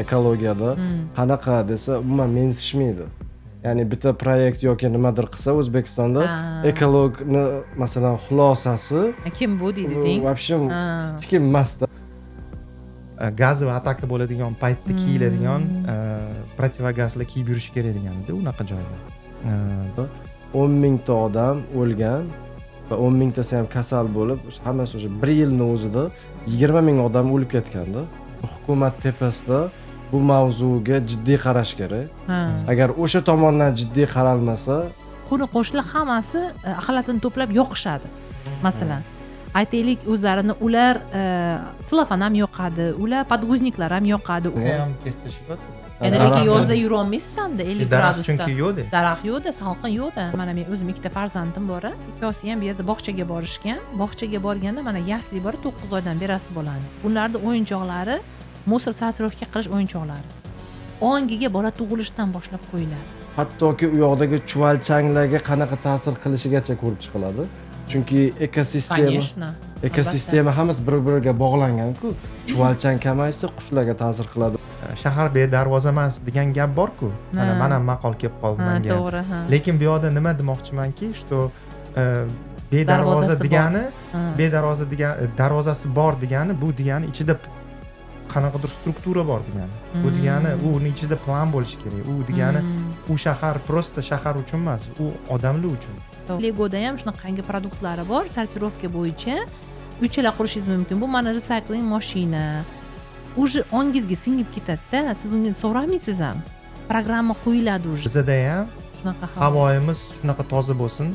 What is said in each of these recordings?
ekologiyada qanaqa desa umuman mensishmaydi. Ya'ni bitta proyekt yoki nimadir qilsa O'zbekistonda ekologni masalan xulosasi kim bu deding? Вообще hech kim emasda. Gaz va ataka bo'ladigan paytda kiyiladigan protivagazlar kiyib yurish kerak deganda unaqa joyda. 10 mingta odam o'lgan va 10 mingtasi ham kasal bo'lib, hammasi o'sha 1 yilning o'zida 20 ming odam o'lib ketganda, hukumat tepasida bu mavzuga jiddiy qarash kerak. Agar o'sha tomondan jiddiy qaralmasa, qo'shnilar hammasi axlatini to'plab yoqishadi. Masalan, aytaylik o'zlarini ular selofan ham yoqadi, ular podguzniklar ham yoqadi. Ham kestirishib Endi lekin yozda yura olmaysiz hamda 50 gradusda. Chunki yo'qda. Daraxt yo'qda, salqin yo'qda. Mana men o'zim ikkita farzandim bor, ikkosi ham bu yerda bog'chaga borishgan. Bog'chaga borganda mana yasli bor, 9 oydan berasi bo'ladi. Ularning o'yinchoqlari musor sortirovka qilish o'yinchoqlari. Ongiga bola tug'ilishdan boshlab qo'yiladi. Hattoki u yoqdagi chuvalchanglarga qanaqa ta'sir qilishigacha ko'rib chiqiladi. Chunki ekosistema hammasi bir-biriga bog'langan-ku. Chuvalchang kamaysa qushlarga ta'sir qiladi. Shahar bedarvoza emas degan gap bor-ku. Mana maqol kelib qoldi menga. To'g'ri, ha. Lekin bu yoqda nima demoqchimanki, что bedarvoza degani, darvozasi bor degani, bu degani ichida qanaqadir struktura bor degani. Bu degani uni ichida plan bo'lishi kerak. U degani u shahar prosta shahar uchun emas, u odamlar uchun. Legoda ham shunaqangi produktlari bor, sortirovka bo'yicha uchala qurishingiz mumkin. Bu mana recycling mashina. Уже ongizga singib ketadi-da, siz unga so'ramaysiz ham. Programma qo'yiladi уже. Bizda ham shunaqa havoyimiz shunaqa toza bo'lsin.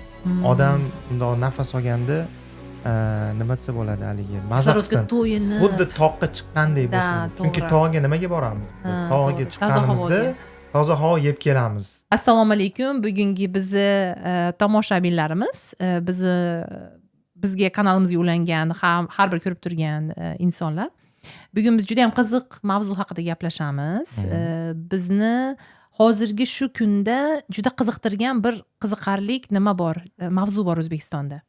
Odam bundoq nafas olganda nima desa bo'ladi haligi maza qilsin. Xuddi toqqa chiqqandek bo'lsin. Chunki tog'ga nimaga boramiz? Tog'ga chiqqanimizda toza havo yeb kelamiz. Assalomu alaykum. Bugungi bizni tomoshabinlarimiz, bizga kanalimizga ulangan, har bir ko'rib turgan insonlar. Bugun biz juda ham qiziq mavzu haqida gaplashamiz. Bizni hozirgi shu kunda juda qiziqtirgan bir qiziqarli nima bor, mavzu bor O'zbekistonda.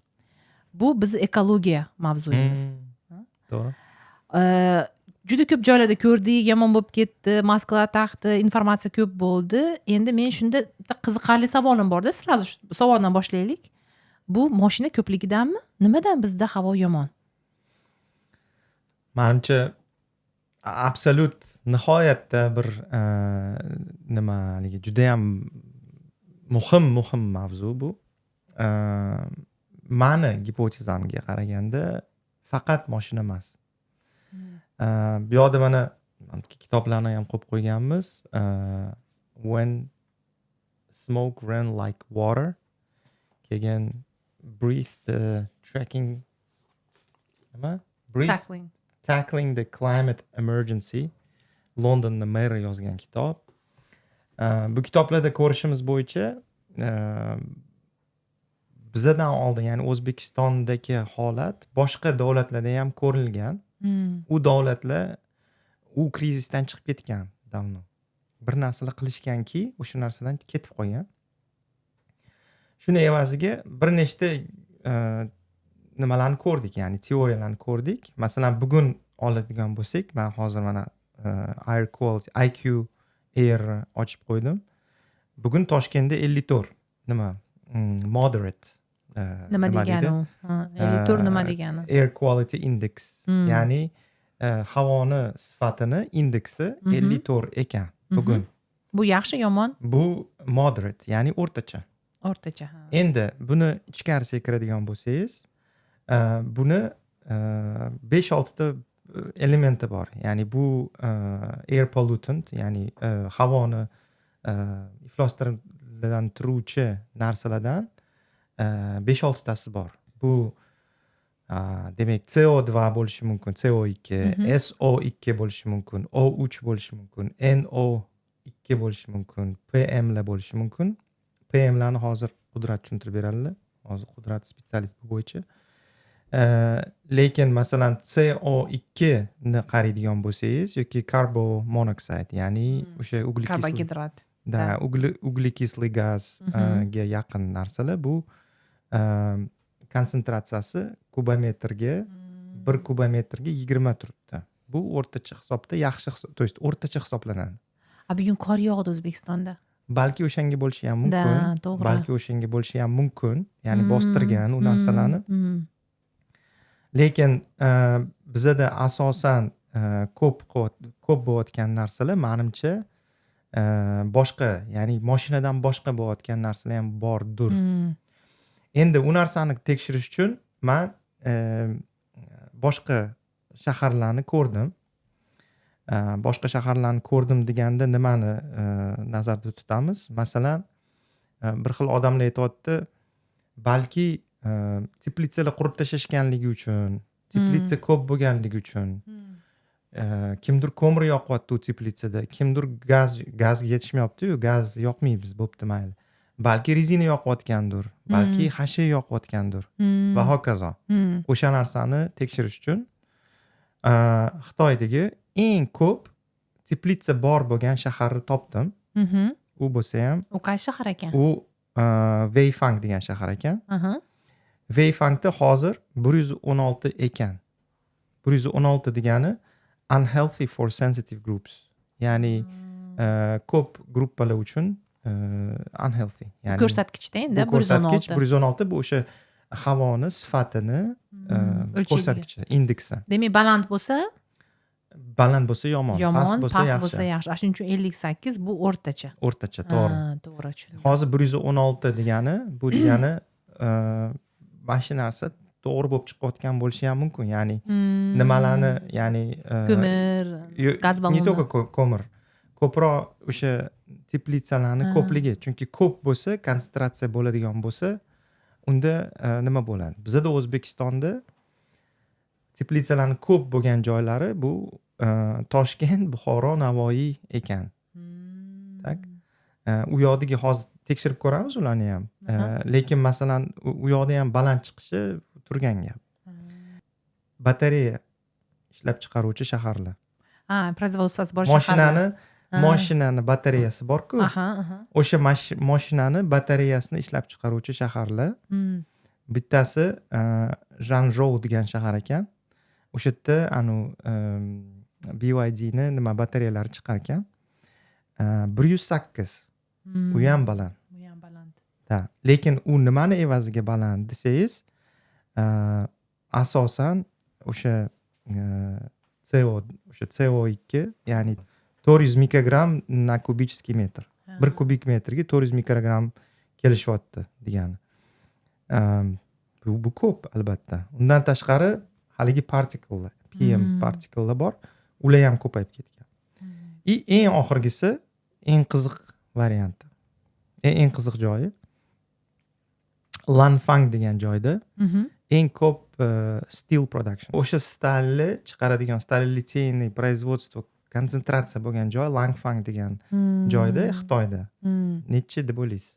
Bu biz ekologiya mavzuyimiz. To'g'ri. Juda ko'p joylarda ko'rdik, yomon bo'lib ketdi, maskalar taqdi, informatsiya ko'p bo'ldi. Endi men shunda qiziqarli savolim bor-da, sразу savoldan boshlaylik. Bu mashina ko'pligidanmi? Nimadan bizda havo yomon? Menimcha absolut nihoyatda bir nimaligi juda ham muhim mavzu bu. Mani gipotezamga qaraganda faqat mashina emas. Bu yoqda mana kitoblarni ham qo'yib qo'yganmiz. When smoke ran like water. Keyin breathe the Tackling the Climate Emergency. Londonda meri yozgan kitob. Bu kitoblarda ko'rishimiz bo'yicha bizdan oldin, ya'ni O'zbekistondagi holat boshqa davlatlarda ham ko'rilgan. U davlatlar u krizisdan chiqib ketgan davno. Bir narsalar qilishganki, o'sha narsadan ketib qolgan. Shuni evaziga bir nechta nimalarni ko'rdik, ya'ni teoriyalarni ko'rdik. Masalan, bugun oladigan bo'lsak, men hozir mana air quality IQ air ochib qo'ydim. Bugun Toshkentda 54 moderate nima degani u? 54 nima degani? Air quality index, ya'ni havoni sifatini indeksi 54 ekan bugun. Bu yaxshi, yomon? Bu moderate, ya'ni o'rtacha. O'rtacha. Endi buni ichkarisiga kiradigan bo'lsangiz, buni 5-6 ta elementi bor. Ya'ni bu air pollutant, ya'ni havoni ifloslantiruvchi narsalardan 5-6 tasi bor. Bu demak CO2 bo'lishi mumkin, CO2, SO2 bo'lishi mumkin, O3 bo'lishi mumkin, NO2 bo'lishi mumkin, PM lar bo'lishi mumkin. PM larni hozir Qudrat tushuntirib beradilar. Hozir Qudrat spetsialist bu bo'yicha. Lekin masalan CO2 ni qaraydigan bo'lsangiz yoki carbon monoxide, ya'ni o'sha karbohidrat, ugлекислый gazga yaqin narsalar, bu konsentratsiyasi kubometrga 1 kubometrga 20 turibdi. bu o'rtacha hisobda yaxshi to есть o'rtacha hisoblanadi. Bugun qor yog'di O'zbekistonda. Balki o'shanga bo'lishi ham mumkin. Da, to'g'ri. Balki o'shanga bo'lishi ham mumkin. Ya'ni bostirgan u narsalarni. Lekin bizada asosan ko'p bo'layotgan narsalar menimcha boshqa, ya'ni mashinadan boshqa bo'layotgan narsalar ham bordir. Endi u narsani tekshirish uchun men boshqa shaharlarni ko'rdim. Boshqa shaharlarni ko'rdim deganda nimani nazarda tutamiz? Masalan, bir xil odamlar aytayapti, balki teplitsalar qurib tashlashganligi uchun, teplitsa ko'p bo'lganligi uchun, kimdir ko'mir yoqyapti u teplitsada, kimdir gazga yetishmayapti-yu, gaz yoqmaymiz, bo'pti mayli. Balki rezina yoqayotgandir, balki hasha yoqayotgandir va hokazo. O'sha narsani tekshirish uchun Xitoydagi eng ko'p teplitsa bor bo'lgan shaharni topdim. U bo'lsa ham U qaysi shahar ekan? u Weifang degan shahar ekan. Weifangda hozir 116 ekan. 116 degani unhealthy for sensitive groups. Ya'ni ko'p gruppalar uchun unhealthy. Ya'ni Ko'rsatkichda endi bu ko'rsatkich 116. 116 bu o'sha havoni sifatini ko'rsatkichi, indeksi. Demak, baland bo'lsa Baland bo'lsa yomon, past bo'lsa past yaxshi. bo'lsa yaxshi. Shuning uchun 58 bu o'rtacha. O'rtacha, to'g'ri. To'g'ri tushundim. Hozir 116 degani, bu degani mana shu narsa to'g'ri bo'lib chiqayotgan bo'lishi ham mumkin. Ya'ni nimalarni, ya'ni Ko'mir, gaz не balloni. только ko'mir. Ko'proq o'sha teplitsalarni ko'pligi, chunki ko'p bo'lsa, konsentratsiya bo'ladigan bo'lsa, unda nima bo'ladi? Bizda O'zbekistonda teplitsalarni ko'p bo'lgan joylari bu Toshkent, Buxoro, Navoiy ekan. Tak? U yoqdagi hozir tekshirib ko'ramiz ularni ham. Lekin masalan u yoqda ham baland chiqishi turgan gap. Batareya ishlab chiqaruvchi shaharlar. Производствоsi bor shaharlar. Mashinani batareyasi bor-ku. O'sha mashinani batareyasini ishlab chiqaruvchi shaharlar. Bittasi Zhangzhou degan shahar ekan. O'sha yerda BYD ni nima batareyalari chiqar ekan. 108. U ham baland. U ham baland. Da. Lekin u nimani evaziga baland desangiz, asosan o'sha CO2, ya'ni 400 mikrogram na kubichskiy metr. 1 kubik metrga 400 mikrogram kelishyapti degani. Bu ko'p albatta. Undan tashqari haligi partiklar, PM partiklar bor, ular ham ko'payib ketgan. Eng oxirgisi, eng qiziq varianti. Eng qiziq joyi Lanfang degan joyda eng ko'p steel production. O'sha stalni chiqaradigan staliliteyniy производство konsentratsiya bo'lgan joy Lanfang degan joyda Xitoyda. Necha deb o'ylaysiz?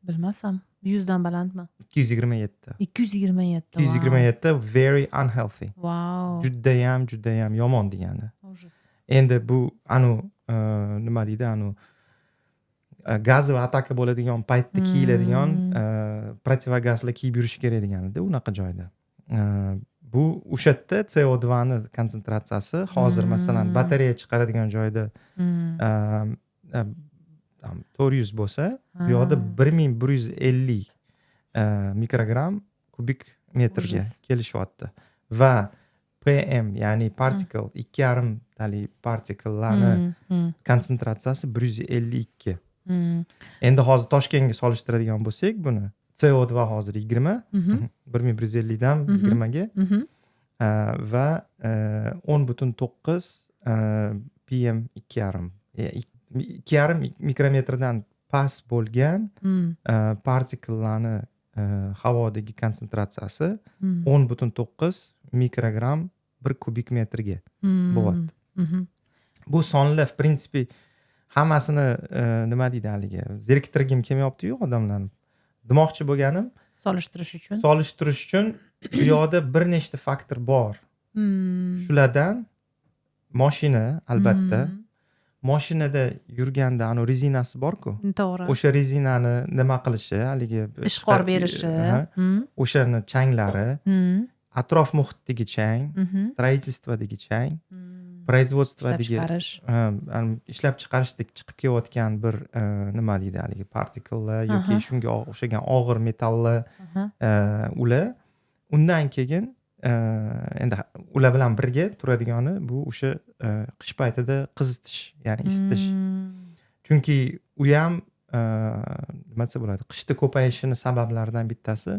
Bilmasam, 100 dan balandmi? 227. 227. 227 very unhealthy. Wow. Judayam yomon degani. Ужас. Endi bu nima deydi, gaz va ataka bo'ladigan paytda kiyiladigan protivagazlar kiyib yurish kerak deganida unaqa joyda. Bu o'sha yerda CO2 ni konsentratsiyasi hozir masalan batareya chiqaradigan joyda 400 bo'lsa, bu yoqda 1150 mikrogram kubik metrga kelishyapti. Va PM, ya'ni particle 2,5 tali partikellarni konsentratsiyasi 152. Endi hozir Toshkentga solishtiradigan bo'lsak, buni CO2 hozir 20, 1150 dan 20 ga va 10.9 PM 2,5 mikrometrdan past bo'lgan partikellarni havodagi konsentratsiyasi 10.9 mikrogram 1 kubik metrga bo'lyapti. Bu sonlar в принципе hammasini nima deydi haligi zeriktirgim kelmayapti-yu odamlarni. Demoqchi bo'lganim Solishtirish uchun bu yoqda bir nechta faktor bor. Shulardan mashina, albatta. Mashinada yurganda rezinasi bor-ku. To'g'ri. O'sha rezinani nima qilishi, haligi ishqor berishi, o'shani changlari, atrof muhitdagi chang, строительстводagi chang, производстводagi ishlab chiqarishdek chiqib kelayotgan bir nima deydi haligi partikellar yoki shunga o'xshagan og'ir metallar ular undan keyin endi ular bilan birga turadigani bu o'sha qish paytida qizitish ya'ni isitish chunki u ham nima desa bo'ladi qishda ko'payishini sabablaridan bittasi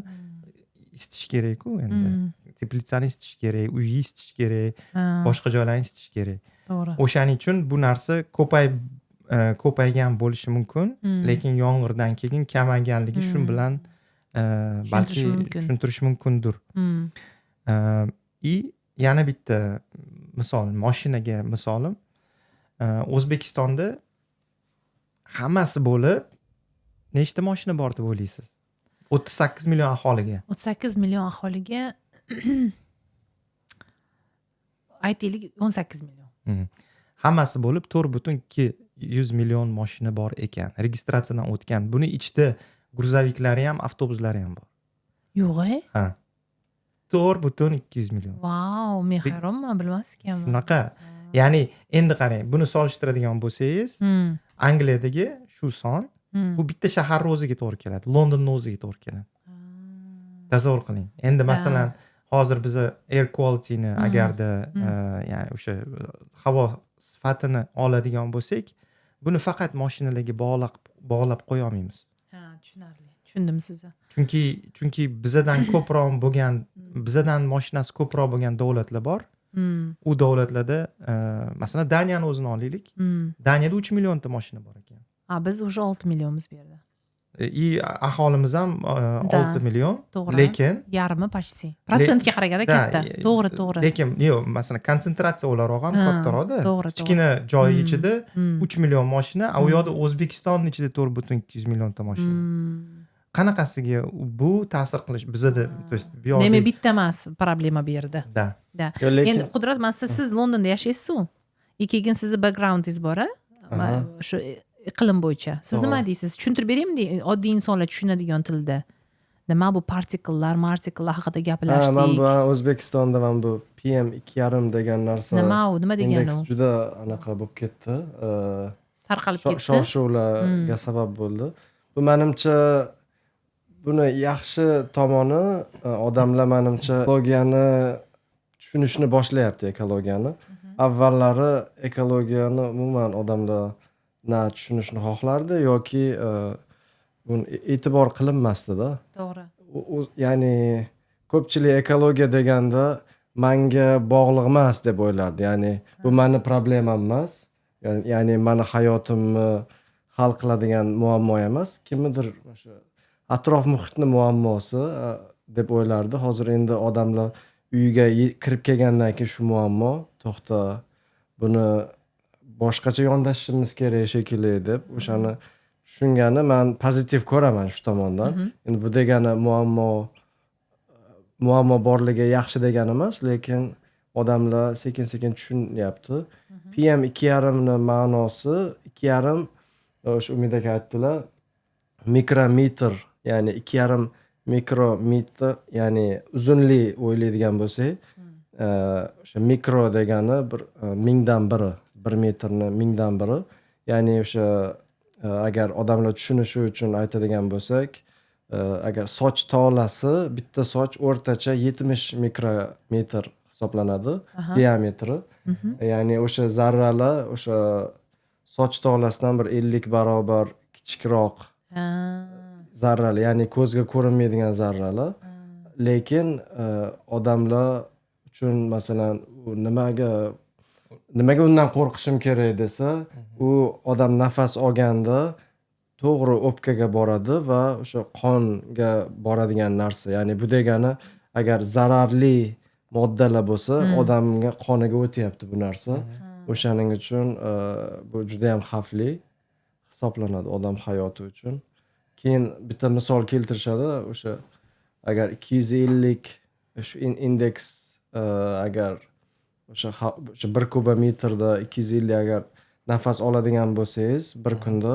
isitish kerak-ku endi teplitsani isitish kerak uyni isitish kerak boshqa joylarni isitish kerak to'g'ri o'shaning uchun bu narsa ko'paygan bo'lishi mumkin lekin yomg'irdan keyin kamayganligi shu bilan balki tushuntirish mumkindir и yana bitta misol mashinaga misolim O'zbekistonda hammasi bo'lib nechta mashina bor deb o'ylaysiz 38 million aholiga 38 million aholiga aytaylik 18 million hammasi bo'lib 4,2 million mashina bor ekan registratsiyadan o'tgan buni ichida gruzoviklari ham avtobuslari ham bor yo'q ha 4,2 million vau men hayronman bilmas ekanman shunaqa ya'ni endi qarang buni solishtiradigan bo'lsangiz Angliyadagi shu son bu bitta shaharni o'ziga to'g'ri keladi Londonni o'ziga to'g'ri keladi tasavvur qiling endi masalan hozir biza air qualityni agarda ya'ni o'sha havo sifatini oladigan bo'lsak buni faqat mashinalarga bog'lab qo'ya olmaymiz ha tushunarli tushundim sizni chunki bizadan ko'proq bo'lgan bizadan mashinasi ko'proq bo'lgan davlatlar bor u davlatlarda masalan Daniyani o'zini olaylik Daniyada 3 millionta mashina bor ekan biz уже 6 millionmiz bu yerda и aholimiz ham 6 million to'g'ri lekin yarmi почти protsentga qaraganda katta to'g'ri lekin yo'q masalan konsentratsiya o'laroq ham kattaroqda to'g'ri kichkina joy ichida 3 million mashina a u yoqda O'zbekistonning ichida 4,2 millionta mashina qanaqasiga bu ta'sir qilish bizada то есть bu yoqda demak bitta emas problema bu yerda da endi Qudrat massa siz Londonda yashaysiz-ku keyin sizni backgroundingiz bor shu iqlim bo'yicha siz nima deysiz tushuntirib beraymi oddiy insonlar tushunadigan tilda nima bu partikellar haqida gaplashdik man bu O'zbekistonda man bu PM2,5 degan narsa nima degani indeks juda anaqa bo'lib ketdi tarqalib ketdi shov-shuvlarga sabab bo'ldi bu menimcha buni yaxshi tomoni odamlar menimcha ekologiyani tushunishni boshlayapti ekologiyani avvallari ekologiyani umuman odamlar na tushunishni xohlardi yoki buni e'tibor qilinmasdida to'g'ri ya'ni ko'pchilik ekologiya deganda menga bog'liq emas deb o'ylardi ya'ni bu meni problemam emas ya'ni meni hayotimni hal qiladigan muammo emas kimnidir o'sha atrof muhitni muammosi deb o'ylardi hozir endi odamlar uyiga kirib kelgandan keyin shu muammo to'xta buni boshqacha yondashishimiz kerak shekilli deb o'shani tushungani man pozitiv ko'raman shu tomondan endi bu degani muammo borligi yaxshi degani emas lekin odamlar sekin sekin tushunyapti PM2,5 ni ma'nosi 2,5 o'sha Umid aka aytdilar mikrometr ya'ni 2,5 mikrometr ya'ni uzunlik o'ylaydigan bo'lsak o'sha mikro degani bir mingdan biri 1 metrni mingdan biri ya'ni o'sha agar odamlar tushunishi uchun aytadigan bo'lsak agar soch tolasi bitta soch o'rtacha 70 mikrometr hisoblanadi diametri ya'ni o'sha zarralar o'sha soch tolasidan bir 50 barobar kichikroq zarralar ya'ni ko'zga ko'rinmaydigan zarralar lekin odamlar uchun masalan nimaga undan qo'rqishim kerak desa u odam nafas olganda to'g'ri o'pkaga boradi va o'sha qonga boradigan narsa ya'ni bu degani agar zararli moddalar bo'lsa odamga qoniga o'tyapti bu narsa o'shaning uchun bu juda ham xavfli hisoblanadi odam hayoti uchun keyin bitta misol keltirishadi o'sha agar 250 shu indeks agar o'sha 1 kubometrda 250 agar nafas oladigan bo'lsangiz bir kunda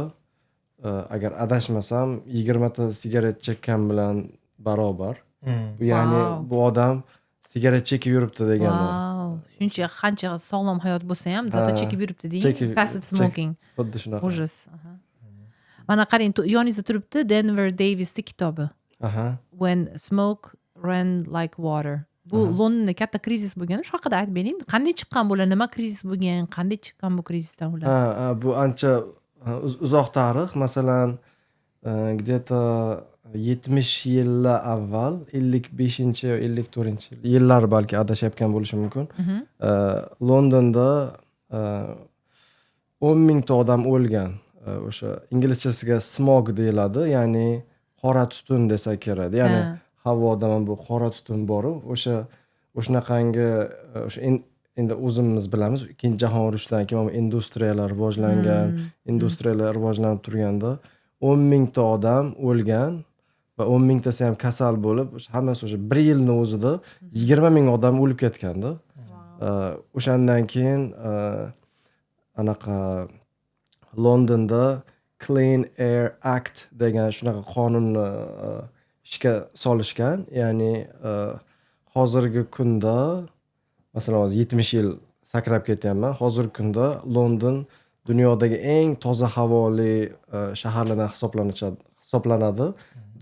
agar adashmasam 20 ta sigaret chekkan bilan barobar bu ya'ni bu odam sigaret chekib yuribdi degani. Wow. Shuncha qancha sog'lom hayot bo'lsa ham zato chekib yuribdi deng. Passive smoking. Xuddi shunaqa. Ужас. Mana qarang, yoningizda turibdi Denver Davisning kitobi. Aha. When smoke ran like water. Bu Londonda katta krizis bo'lgan. Shu haqida aytib bering. Qanday chiqqan bular? Nima krizis bo'lgan? Qanday chiqqan bu krizisdan ular? Bu ancha uzoq tarix. Masalan, где-то 70 yillar avval, 55 yo 54 yillar balki adashayotgan bo'lishim mumkin. Londonda 10 mingta odam o'lgan. O'sha inglizchasiga smog deyiladi, ya'ni qora tutun desak kerak. Ya'ni havoda mana bu qora tutun bor. O'shanaqangi endi o'zimiz bilamiz, Ikkinchi jahon urushidan keyin industriyalar rivojlanib turganda 10 mingta odam o'lgan va 10 mingtasi ham kasal bo'lib, hammasi o'sha 1 yilning o'zida 20 ming odam o'lib ketganda. O'shandan keyin anaqa Londonda Clean Air Act degan shunaqa qonunni ishga solishgan. Ya'ni hozirgi kunda, masalan, hozir 70 yil sakrab ketyapman. Hozirgi kunda London dunyodagi eng toza havoli shaharlardan hisoblanadi.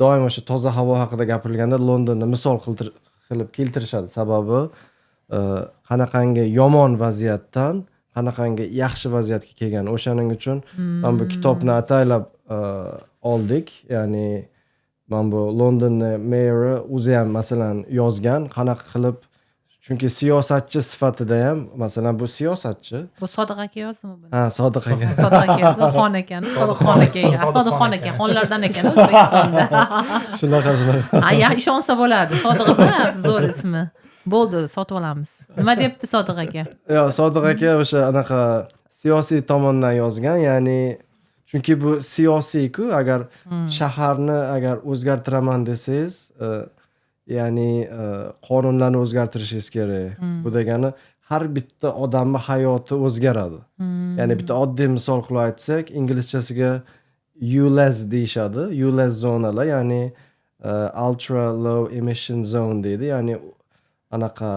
Doim o'sha toza havo haqida gapirilganda Londonni misol qilib keltirishadi. Sababi qanaqangi yomon vaziyatdan qanaqangi yaxshi vaziyatga kelgan. O'shaning uchun men bu kitobni ataylab oldik. Ya'ni men bu Londonni meyori o'zi ham masalan yozgan, qanaqa qilib, chunki siyosatchi sifatida ham, masalan bu siyosatchi. Bu Sodiq aka yozdimi buni? Ha, Sodiq aka. Sodiq aka yozdi, xon ekan, Sodiqxon aka. Sodiqxon aka xonlardan ekan O'zbekistonda. Shunaqa. Ya ishonsa bo'ladi. Sodiq aka zo'r ismi. Bo'ldi, sotib olamiz. Nima debdi Sodiq aka? Yo'q, Sodiq aka o'sha anaqa siyosiy tomondan yozgan, ya'ni chunki bu siyosiy-ku, agar shaharni agar o'zgartiraman desangiz, ya'ni qonunlarni o'zgartirishingiz kerak. Bu degani har bitta odamning hayoti o'zgaradi. Ya'ni bitta oddiy misol qilib aytsak, inglizchasiga ULEZ deyishadi. ULEZ zonalar, ya'ni ultra low emission zone deydi. Ya'ni anaqa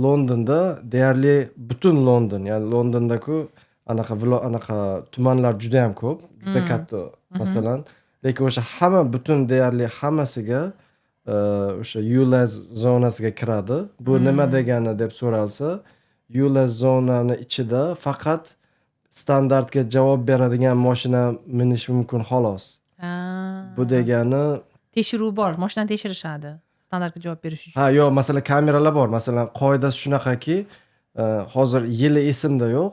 Londonda deyarli butun London, ya'ni Londonda-ku anaqa tumanlar juda ham ko'p, juda katta masalan, lekin o'sha butun deyarli hammasiga o'sha ULEZ zonasiga kiradi. Bu nima degani deb so'ralsa, ULEZ zonani ichida faqat standartga javob beradigan mashina minish mumkin xolos. Bu degani tekshiruv bor, mashinani tekshirishadi standartga javob berish uchun. Ha, yo'q, masalan kameralar bor. Masalan, qoidasi shunaqaki, hozir yili esimda yo'q,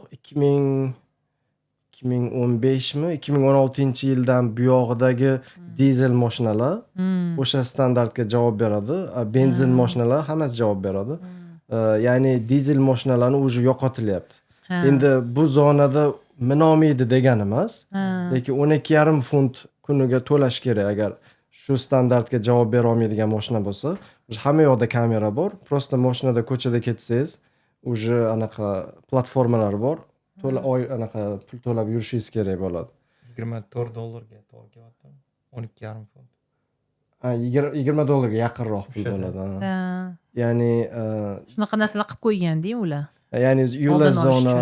2015mi, 2016-yildan buyog'idagi dizel mashinalar o'sha standartga javob beradi. Benzin mashinalar hammasi javob beradi. Ya'ni dizel mashinalarni o'zi yo'qotilyapti. Endi bu zonada minomiydi degani emas, lekin 12,5 funt kuniga to'lash kerak agar shu standartga javob bera olmaydigan mashina bo'lsa. Hamma yoqda kamera bor. Prosta mashinada ko'chada ketsangiz, o'zi anaqa platformalar bor. To'la oy anaqa pul to'lab yurishingiz kerak bo'ladi. $24 to'g'ri kelyapti. 12,5 funt. $20 yaqinroq pul bo'ladi. Ya'ni shunaqa narsalar qilib qo'ygan-da ular. Ya'ni yo'llar zona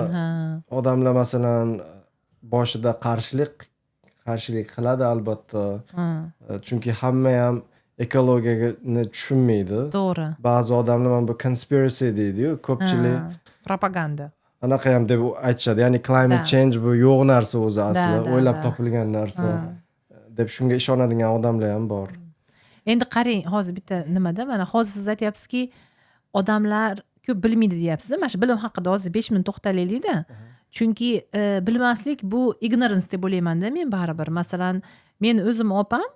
odamlar masalan boshida qarshilik qiladi albatta. Chunki hamma ham ekologiyani tushunmaydi. To'g'ri. Ba'zi odamlar mana bu conspiracy deydi-yu, ko'pchilik propaganda. Anaqa ham deb aytishadi. Ya'ni climate change bu yo'q narsa o'zi asli, o'ylab topilgan narsa deb shunga ishonadigan odamlar ham bor. Endi qarang, hozir bitta nimada, mana hozir siz aytyapsizki, odamlar ko'p bilmaydi deyapsiz. Mana shu bilim haqida hozir 5 minut to'xtalaylik-da. Chunki bilmaslik bu ignorance deb o'ylayman-da men baribir. Masalan, men o'zim opam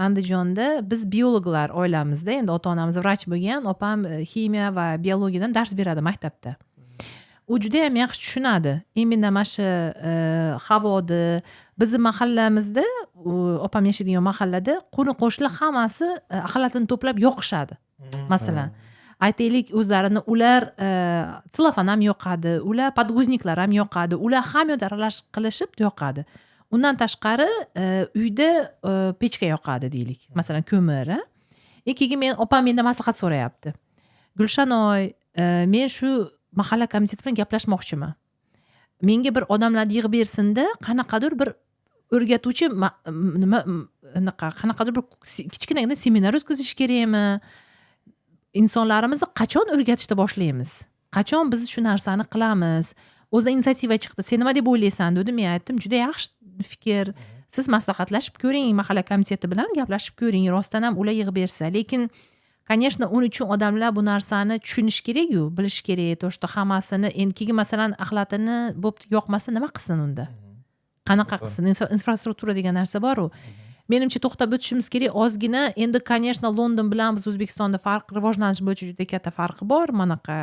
Andijonda, biz biologlar oilamizda, endi ota-onamiz vrach bo'lgan, opam ximiya va biologiyadan dars beradi maktabda. U juda ham yaxshi tushunadi. Imенно mana shu havoni bizning mahallamizda, opam yashaydigan mahallada qo'ni-qo'shnilar hammasi axlatini to'plab yoqishadi. Masalan, aytaylik, o'zlarini ular selofan ham yoqadi, ular podguzniklar ham yoqadi, ular hamyonda aralashib qilishib yoqadi. Undan tashqari uyda pechka yoqadi deylik. Masalan, ko'mir. Keyin men opam mendan maslahat so'rayapti. Gulshanoy, men shu mahalla komiteti bilan gaplashmoqchiman. Menga bir odamlarni yig'ib bersinda, qanaqadir bir o'rgatuvchi nima qanaqadir bir kichkinagina seminar o'tkazish kerakmi? Insonlarimizni qachon o'rgatishni boshlaymiz? Qachon biz shu narsani qilamiz? O'zi inisiativa chiqdi. Sen nima deb o'ylaysan dedi. Men aytdim, juda yaxshi fikr. Siz maslahatlashib ko'ring, mahalla komiteti bilan gaplashib ko'ring. Rostdan ham ular yig'ib bersa, lekin конечно, uning uchun odamlar bu narsani tushunish kerak-ku, bilish kerak. То, что hammasini endi keyin masalan axlatini bo'pti yoqmasa nima qilsin unda? Qanaqa qilsin? Infrastruktura degan narsa bor-ku. Menimcha to'xtab o'tishimiz kerak. Ozgina endi конечно London bilan biz O'zbekistonda farq rivojlanish bo'yicha juda katta farqi bor. Manaqa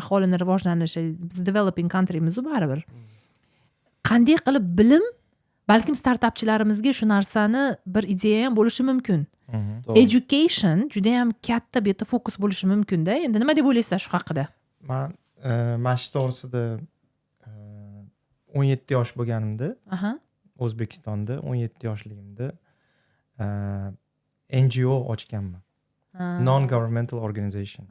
aholini rivojlanishi biz developing country'miz baribir. Qanday qilib bilim balkim startapchilarimizga shu narsani bir ideya ham bo'lishi mumkin. Education juda ham katta bu yerda fokus bo'lishi mumkin-da. Endi nima deb o'ylaysizlar shu haqida? Men mana shu to'g'risida 17 yosh bo'lganimda, O'zbekistonda 17 yoshligimda NGO ochganman. Non-governmental organization.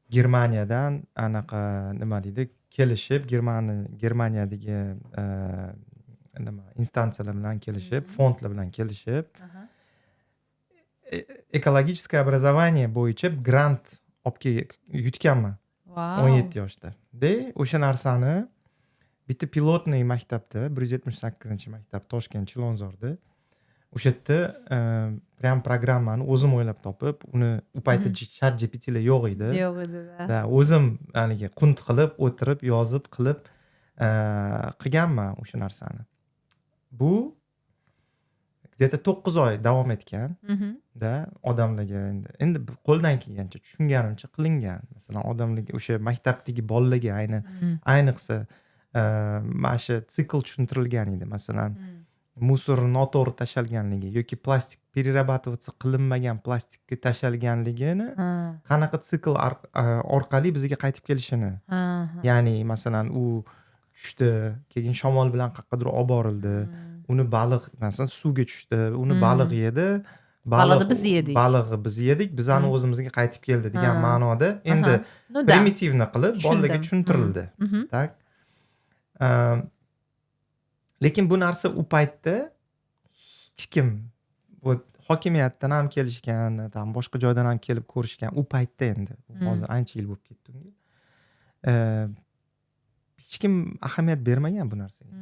Germaniyadan anaqa nima deydi, kelishib, Germaniyadagi nima instansiyalar bilan kelishib, fondlar bilan kelishib, ekologiическое образование bo'yicha grant olib yutganman. 17 yoshda. O'sha narsani bitta pilotniy maktabda, 178-maktab Toshkent Chilonzorda, o'sha yerda prям programmani o'zim o'ylab topib, uni u paytda ChatGPTlar yo'q edi. Yo'q edi. Da, o'zim haligi qunt qilib, o'tirib, yozib qilib qilganman o'sha narsani. Bu где-то 9 oy davom etgan. Da, odamlarga endi qo'ldan kelgancha tushunganimcha qilingan. Masalan, odamlarga o'sha maktabdagi bolalarga ayniqsa mana shu sikl tushuntirilgan edi. Masalan, musor noto'g'ri tashalganligi yoki plastik перерабатываться qilinmagan plastikka tashalganligini qanaqa sikl orqali bizga qaytib kelishini. Ya'ni masalan u tushdi, keyin shamol bilan qaqqadir olib borildi. Uni baliq masalan suvga tushdi, uni baliq yedi. Balig'ni biz yedik. Balig'i biz yedik, bizani o'zimizga qaytib keldi degan ma'noda endi primitivni qilib bolalarga tushuntirildi. Tak? Lekin bu narsa u paytda hech kim bu hokimiyatdan ham kelishgan, tam boshqa joydan ham kelib ko'rishgan u paytda endi hozir ancha yil bo'lib ketdi unga. Hech kim ahamiyat bermagan bu narsaga.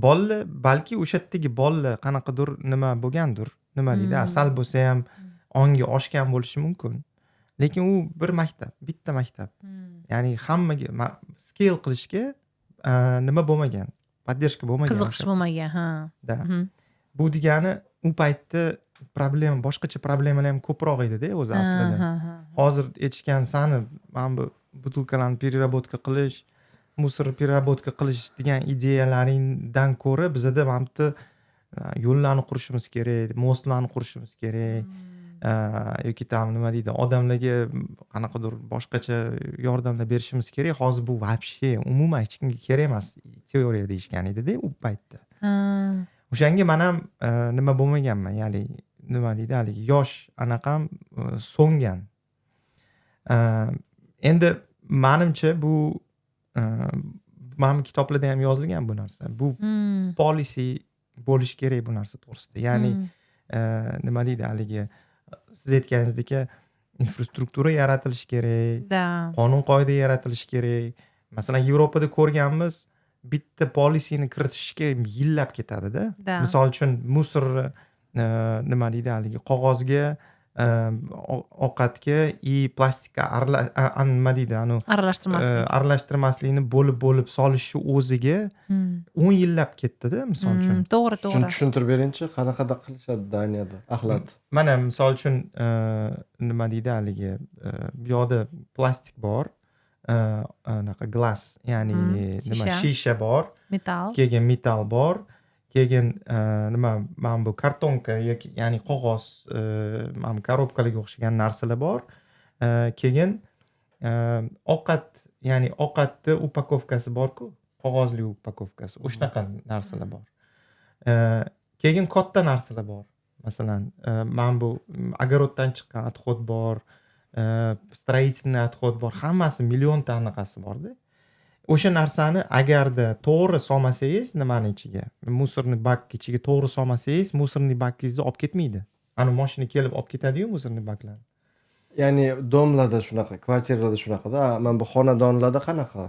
Bolalar balki o'sha yerdagi bolalar qanaqadir nima bo'lgandir, nima deydi, asal bo'lsa ham ongi oshgan bo'lishi mumkin. Lekin u bir maktab, bitta maktab. Ya'ni hammaga scale qilishga nima bo'lmagan, podдержка bo'lmagan. Qiziqish bo'lmagan, ha. Da. Bu degani u paytda problema, boshqacha problemalar ham ko'proq edi-da o'zi aslida. Hozir aytishgan sani mana bu butilkalarni переработка qilish, musor переработка qilish degan ideyalaringdan ko'ra bizda mana bu yo'llarni qurishimiz kerak, mostlarni qurishimiz kerak. Yoki tam nima deydi, odamlarga qanaqadir boshqacha yordamlar berishimiz kerak. Hozir bu вообще umuman hech kimga kerak emas teoriya deyishgan edi-da u paytda. O'shanga men ham nima bo'lmaganman, ya'ni nima deydi, haligi yosh anaqam so'ngan. Endi menimcha bu mana kitoblarda ham yozilgan bu narsa. Bu policy bo'lish kerak bu narsa to'g'risida. Ya'ni nima deydi, haligi siz aytganingizdek infrastruktura yaratilishi kerak, qonun qoida yaratilishi kerak. Masalan, Yevropada ko'rganmiz, bitta policyni kiritishga yillab ketadi-da. Misol uchun musor nima deydi, haligi qog'ozga, ovqatga plastikka nima deydi, aralashtirmaslikni bo'lib solishni o'ziga 10 yillab ketdi-da, misol uchun. To'g'ri. Tushuntirib beringchi, qanaqada qilishadi Daniyada axlat? Mana misol uchun nima deydi, haligi bu yoqda plastik bor, anaqa glass, ya'ni nima shisha bor, keyin metal bor, keyin nima mana bu kartonka yoki ya'ni qog'oz, mana korobkalarga o'xshagan narsalar bor. Keyin ovqat, ya'ni ovqatni upakovkasi bor-ku, qog'ozli upakovkasi, o'shanaqa narsalar bor. Keyin katta narsalar bor. Masalan, mana bu огородdan chiqqan отход bor, строительный отход bor, hammasi millionta anaqasi borda. O'sha narsani agarda to'g'ri solmasangiz nimani ichiga, musorniy bak ichiga to'g'ri solmasangiz, musorniy bakingizni olib ketmaydi. Ana mashina kelib olib ketadi-yu musorniy baklarni. Ya'ni domlarda shunaqa, kvartiralarda shunaqada. Man bu xonadonlarda qanaqa?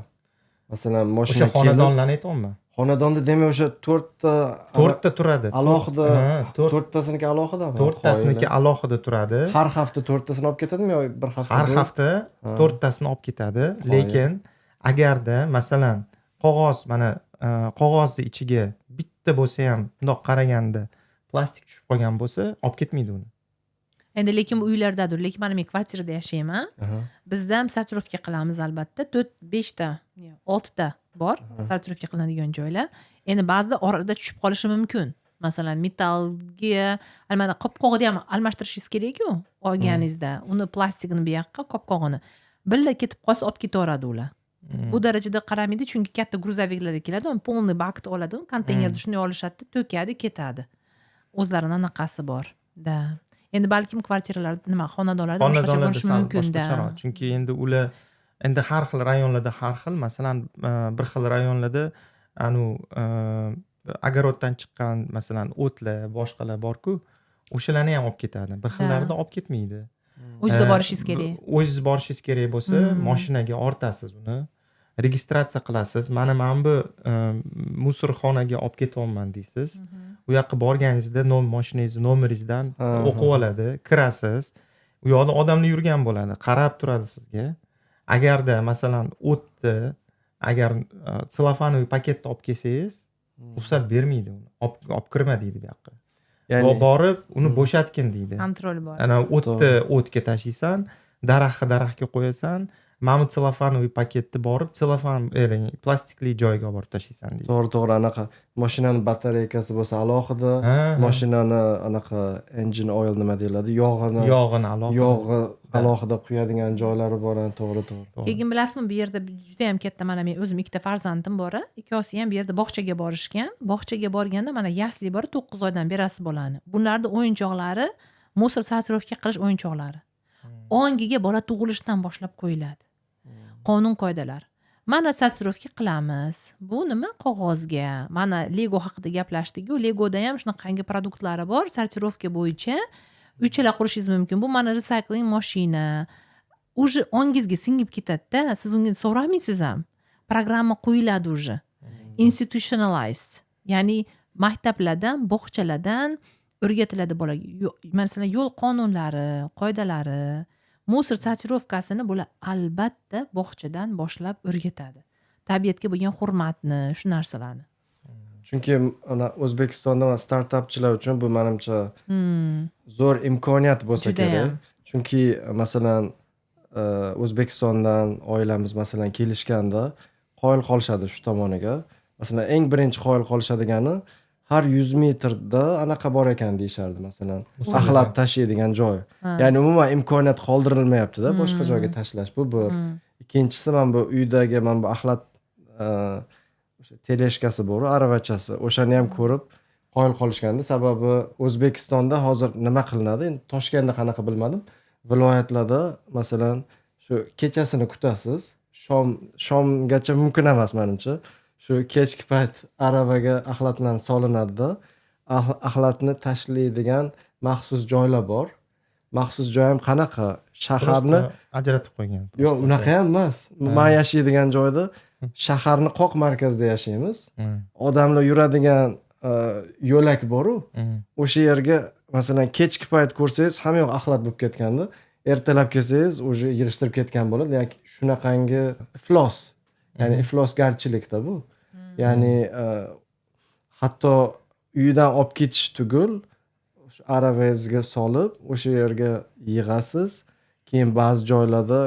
Masalan, mashina O'sha xonadonlarni aytyapman. Xonadonda demak o'sha 4 ta turadi. alohida, 4 to'rttasiniki alohidami? 4 tasiniki alohida turadi. Har hafta 4tasini olib ketadimi yo bir hafta? Har hafta 4 tasini olib ketadi. Lekin agarda masalan mana qog'ozni ichiga bitta bo'lsa ham bundoq qaraganda plastik tushib qolgan bo'lsa, olib ketmaydi uni. Endi lekin bu uylardadir, lekin mana men kvartirada yashayman. Bizda ham sortirovka qilamiz albatta. 5 ta, 6 ta bor sortirovka qilinadigan joylar. Endi ba'zida orada tushib qolishi mumkin. Masalan, metallga, albatta qopqog'ini ham almashtirishingiz kerak-ku olganingizda. Uni plastikini bu yoqqa, qopqog'ini. Billa ketib qolsa olib ketaveradi ular. Bu darajada qaramaydi, chunki katta gruzoviklarga keladi, uni polniy bakni oladi, konteynerda shunday olishadi, to'kadi, ketadi. O'zlarining anaqasi bor. Da. Endi balkim kvartiralarda, xonadonlarda boshqacha bo'lishi mumkin-da. Chunki endi ular har xil rayonlarda har xil, masalan, bir xil rayonlarda agaroddan chiqqan, masalan, o'tlar, boshqalar bor-ku, o'shalarni ham olib ketadi. Bir xillarida olib ketmaydi. O'zingiz borishingiz kerak. O'zingiz borishingiz kerak bo'lsa, mashinaga ortasiz uni, registratsiya qilasiz. Mana bu musorxonaga olib ketyapman deysiz. U yoqqa borganingizda mashinangizni nomeringizdan o'qib oladi, kirasiz. U yoqda odamlar yurgan bo'ladi, qarab turadi sizga. Agarda masalan o'tni agar selofanoviy paketda olib kelsangiz, ruxsat bermaydi uni. Olib kirma deydi bu yoqqa. Ya'ni borib uni bo'shatgin deydi. Kontrol bor. Ana o'tga tashlaysan, daraxtga qo'yasan, mana selofanoviy paketni borib, plastikli joyga olib borib tashlaysan deydi. To'g'ri, anaqa mashinani batareykasi bo'lsa alohida, mashinani anaqa engine oil nima deyiladi, yog'ini alohida quyadigan joylari bor, to'g'ri. Keyin bilasizmi, bu yerda juda ham katta, mana men o'zim ikkita farzandim bor, ikkosi ham bu yerda bog'chaga borishgan. Bog'chaga borganda mana yasli bor, 9 oydan berasiz bolani. Bunlarda o'yinchoqlari, musor sortirovka qilish o'yinchoqlari. Ongiga bola tug'ilishidan boshlab qo'yiladi. Qonun qoidalar. Mana sortirovka qilamiz. Bu nima? Qog'ozga. Mana Lego haqida gaplashdik-ku. Legoda ham shunaqangi produktlari bor, sortirovka bo'yicha. Uychalar qurishingiz mumkin. Bu mana recycling mashina. Uje ongizga singib ketadi-da. Siz unga so'ramaysiz ham. Programma qo'yiladi uje. Institutionalized. Ya'ni maktablardan, bog'chalardan o'rgatiladi bolaga. Masalan, yo'l qonunlari, qoidalari, musor sortirovkasini bular albatta bog'chadan boshlab o'rgatadi. Tabiatga bo'lgan hurmatni, shu narsalarni. Chunki ana O'zbekistonda startapchilar uchun bu menimcha zo'r imkoniyat bo'lsa kerak. Chunki masalan O'zbekistondan oilamiz masalan kelishganda qoyil qolishadi shu tomoniga. Masalan, eng birinchi qoyil qolishadigani har 100 metrda anaqa bor ekan deyishardi, masalan, axlat tashlaydigan joy. Ya'ni umuman imkoniyat qoldirilmayapti-da boshqa joyga tashlash. Bu bir. Ikkinchisi, men bu uydagi bu axlat o'sha teleshkasi bor, aravachasi. O'shani ham ko'rib qoyil qolishganda, sababi O'zbekistonda hozir nima qilinadi? Endi Toshkentda qanaqa bilmadim. Viloyatlarda masalan shu kechasini kutasiz. Shomgacha mumkin emas menimcha. Shu kechki payt aravaga axlatlar solinadi-da, axlatni tashlaydigan maxsus joylar bor. Maxsus joy ham qanaqa? Shaharni ajratib qo'ygan. Yo'q, unaqa ham emas. Men yashaydigan joyda shaharni qoq markazida yashaymiz. Odamlar yuradigan yo'lak bor-ku. O'sha yerga masalan kechki payt ko'rsangiz, hamma yoq axlat bo'lib ketganda, ertalab kelsangiz, o'sha yig'ishtirib ketgan bo'ladi. Ya'ni shunaqangi iflos. Ya'ni iflosgarchilikda bu. Ya'ni hatto uydan olib ketish tugul, o'sha aravangizga solib, o'sha yerga yig'asiz. Keyin ba'zi joylarda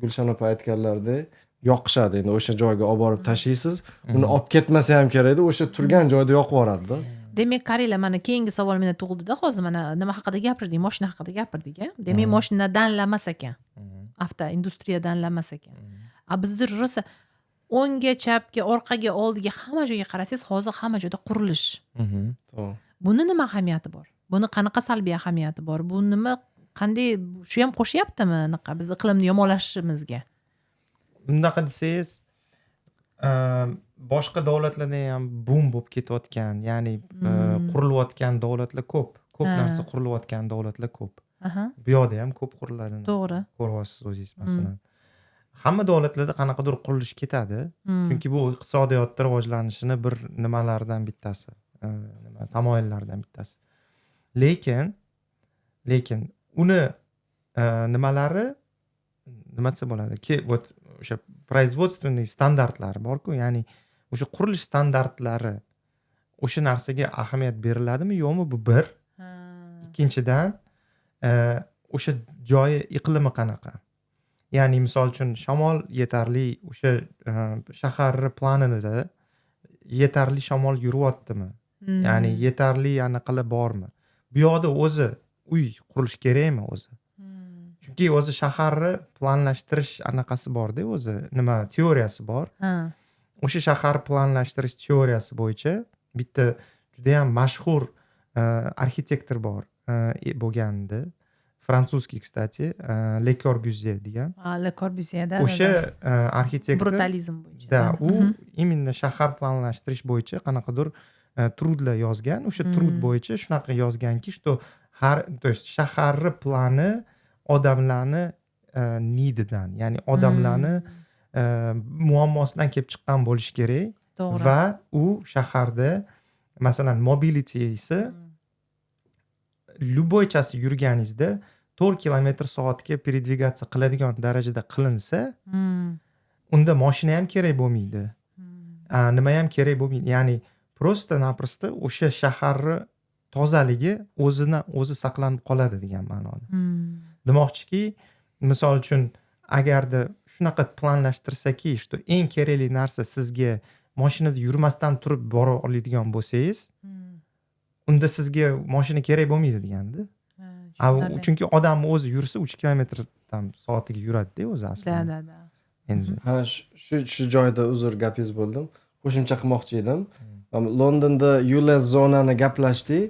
Gulshan opa aytganlaridek yoqishadi. Endi o'sha joyga olib borib tashlaysiz. Uni olib ketmasa ham kerak edi, o'sha turgan joyda yoqib yuboradi-da. Demak, qaranglar, mana keyingi savol menda tug'ildi-da, hozir mana nima haqida gapirdik, mashina haqida gapirdik-a. Demak, mashinadanlamas ekan. Avto industriyadanlamas ekan. Bizda rosa o'ngga, chapga, orqaga, oldiga hamma joyga qarasangiz, hozir hamma joyda qurilish. Buni nima ahamiyati bor? Buni qanaqa salbiy ahamiyati bor? Bu nima qanday shu ham qo'shyaptimi anaqa biz iqlimni yomonlashishimizga? Bunaqa desangiz, boshqa davlatlarda ham boom bo'lib ketayotgan, ya'ni qurilayotgan davlatlar ko'p. Ko'p narsa qurilayotgan davlatlar ko'p. Aha. Bu yoqda ham ko'p quriladi. To'g'ri. Ko'ryapsiz o'zingiz masalan. Hamma davlatlarda qanaqadir qurilish ketadi. Chunki bu iqtisodiyotda rivojlanishini bir nimalardan bittasi, tamoyillaridan bittasi. Lekin uni nimalari nima desa bo'ladi? Вот o'sha производственный standartlari bor-ku, ya'ni o'sha qurilish standartlari o'sha narsaga ahamiyat beriladimi, yo'qmi? Bu bir. Ikkinchidan, o'sha joyi iqlimi qanaqa? Ya'ni misol uchun shamol yetarli o'sha shahar planida yetarli shamol yuryaptimi? Ya'ni yetarli anaqalar bormi? Bu yoqda o'zi uy qurilish kerakmi o'zi? Chunki o'zi shaharni planlashtirish anaqasi bor-da, o'zi nima teoriyasi bor. O'sha shahar planlashtirish teoriyasi bo'yicha bitta juda ham mashhur arxitektor bor bo'lgandi. Frantsuzskiy, kстати, Le Corbusier degan. Le Corbusier-da. O'sha arxitektor brutalizm bo'yicha. Da, u именно shahar planlashtirish bo'yicha qanaqadir trudlar yozgan. O'sha trud bo'yicha shunaqa yozganki, что то есть shaharni plani odamlarni nididan, ya'ni odamlarni muammosidan kelib chiqqan bo'lishi kerak. To'g'ri. Va u shaharda masalan mobilitysi любойchasi yurganingizda 4 km/soatga передвигаться qiladigan darajada qilinsa, unda mashina ham kerak bo'lmaydi. Nima ham kerak bo'lmaydi. Ya'ni просто-naprosto o'sha shaharni tozaligi o'zi saqlanib qoladi degan ma'noda. Demoqchiki, misol uchun agarda shunaqa planlashtirsaki, что eng kerakli narsa sizga mashinada yurmasdan turib bora oladigan bo'lsangiz, unda sizga mashina kerak bo'lmaydi deganda. Chunki odam o'zi yursa 3 km/soatiga yuradi-da o'zi aslida. Da. Endi shu joyda uzr gapingiz bo'ldim. Qo'shimcha qilmoqchi edim. Londonda ULEZ zonani gaplashdik,